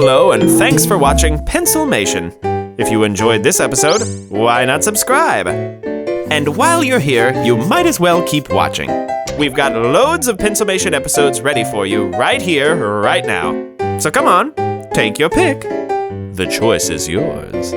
Hello, and thanks for watching Pencilmation. If you enjoyed this episode, why not subscribe? And while you're here, you might as well keep watching. We've got loads of Pencilmation episodes ready for you right here, right now. So come on, take your pick. The choice is yours.